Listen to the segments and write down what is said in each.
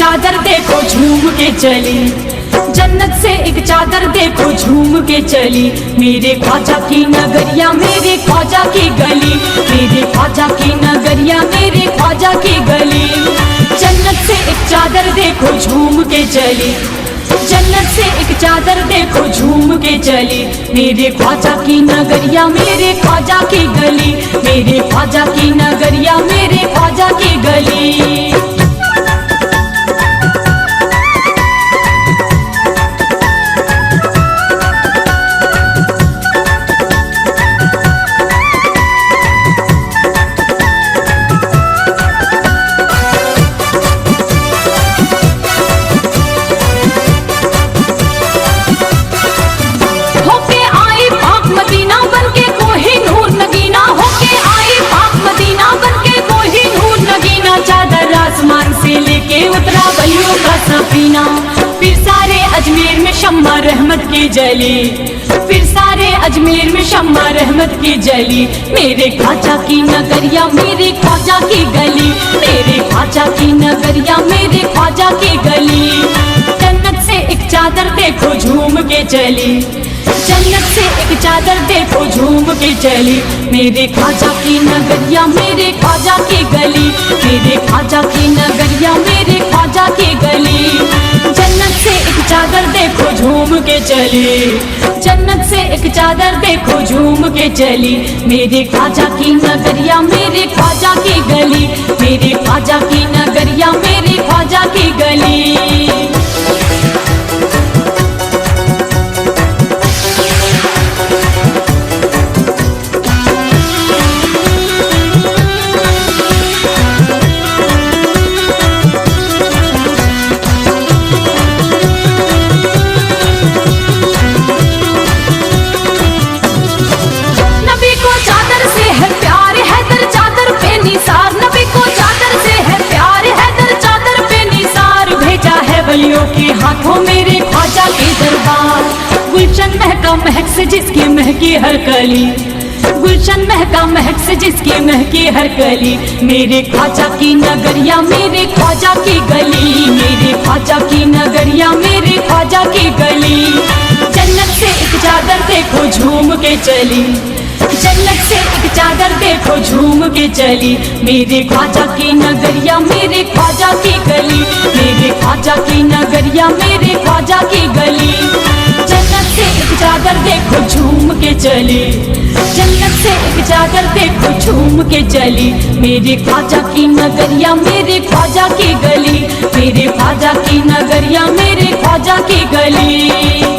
चादर देखो झूम के चली, जन्नत से एक चादर देखो झूम के चली। मेरे ख्वाजा की नगरिया मेरे ख्वाजा की गली, मेरे ख्वाजा की नगरिया मेरे ख्वाजा की गली। जन्नत से एक चादर देखो झूम के चली, जन्नत से एक चादर देखो झूम के चली। मेरे ख्वाजा की नगरिया मेरे ख्वाजा की गली, मेरे ख्वाजा की नगरिया मेरे ख्वाजा की गली। उतरा बलियों का सफीना, फिर सारे अजमेर में शम्मा रहमत की जली, फिर सारे अजमेर में शम्मा रहमत की जली। मेरे ख्वाजा की नगरिया मेरे ख्वाजा की गली, मेरे ख्वाजा की नगरिया मेरे ख्वाजा की गली। जन्नत से एक चादर देखो झूम के चली, जन्नत से एक चादर देखो झूम के चली। मेरे ख्वाजा की नगरिया मेरे ख्वाजा की गली, मेरे ख्वाजा की नगरिया मेरे ख्वाजा की गली। जन्नत से एक चादर देखो झूम के चली, जन्नत से एक चादर देखो झूम के चली। मेरे ख्वाजा की नगरिया मेरे ख्वाजा की गली, मेरे ख्वाजा की नगरिया मेरे ख्वाजा की गली। के हाथों मेरे ख्वाजा के दरबार, गुलशन महका महक से जिसकी महकी हर कली, गुलशन महका महक से जिसकी महकी हर कली। मेरे ख्वाजा की नगरिया मेरे ख्वाजा की गली, मेरे ख्वाजा की नगरिया मेरे ख्वाजा की गली। जन्नत से एक चादर देखो झूम के चली, जन्नत से एक चादर देखो झूम के चली। मेरे ख्वाजा की नगरिया मेरे ख्वाजा की गली, मेरे ख्वाजा की नगरिया मेरे ख्वाजा की गली। जन्नत से एक चादर देखो झूम के चली, जन्नत से एक चादर देखो झूम के चली। मेरे ख्वाजा की नगरिया मेरे ख्वाजा की गली, मेरे ख्वाजा की नगरिया मेरे ख्वाजा की गली।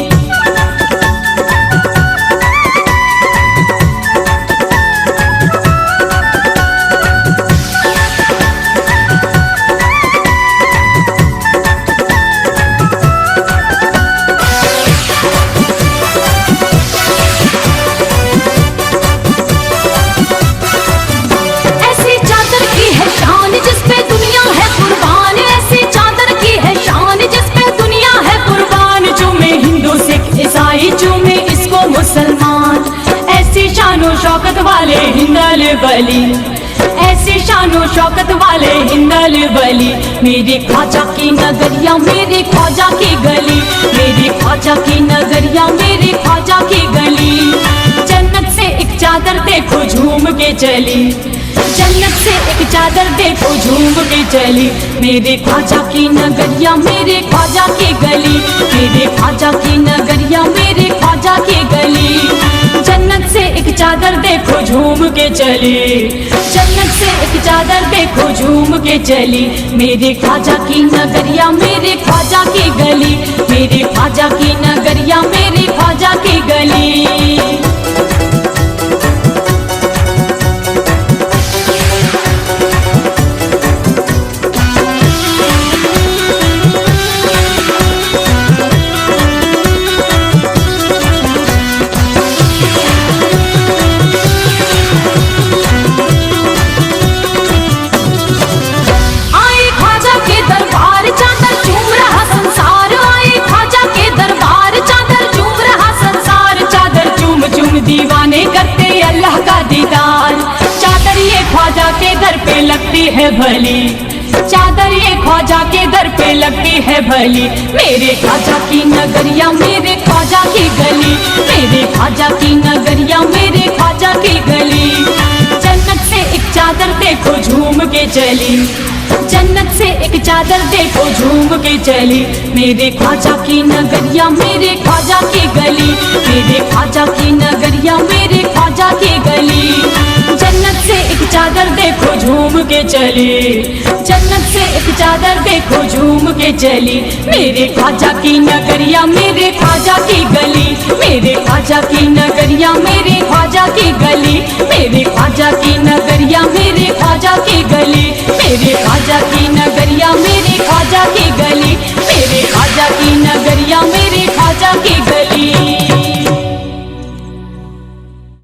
चूमे इसको मुसलमान, ऐसी शानो शौकत वाले हिंदल बली, ऐसी शानो शौकत वाले हिंदल बली। मेरे ख्वाजा की नगरिया मेरे ख्वाजा की गली, मेरे ख्वाजा की नगरिया मेरे ख्वाजा की गली। जन्नत से एक चादर देखो झूम के चली, जन्नत से एक चादर देखो झूम के चली। मेरे ख्वाजा की नगरिया मेरे ख्वाजा की गली, मेरे ख्वाजा की नगरिया मेरे ख्वाजा की गली। जन्नत से एक चादर देखो झूम के चली, जन्नत से एक चादर देखो झूम के चली। मेरे ख्वाजा की नगरिया मेरे ख्वाजा की गली, मेरे ख्वाजा की नगरिया मेरे ख्वाजा की गली। दीवाने करते अल्लाह का दीदार, चादर ये ख्वाजा के दर पे लगती है भली, चादर ये ख्वाजा के दर पे लगती है भली। मेरे ख्वाजा की नगरिया मेरे ख्वाजा की गली, मेरे ख्वाजा की नगरिया मेरे ख्वाजा की गली। जन्नत से एक चादर देखो झूम के चली, जन्नत से एक चादर देखो झूम के चली। मेरे ख्वाजा की नगरिया मेरे ख्वाजा की गली, मेरे ख्वाजा की नगरिया मेरे ख्वाजा की गली। जन्नत से एक चादर देखो झूम के चली, जन्नत से एक चादर देखो झूम के चली। मेरे ख्वाजा की नगरिया मेरे ख्वाजा की गली, मेरे ख्वाजा की नगरिया मेरे ख्वाजा की गली, मेरे ख्वाजा की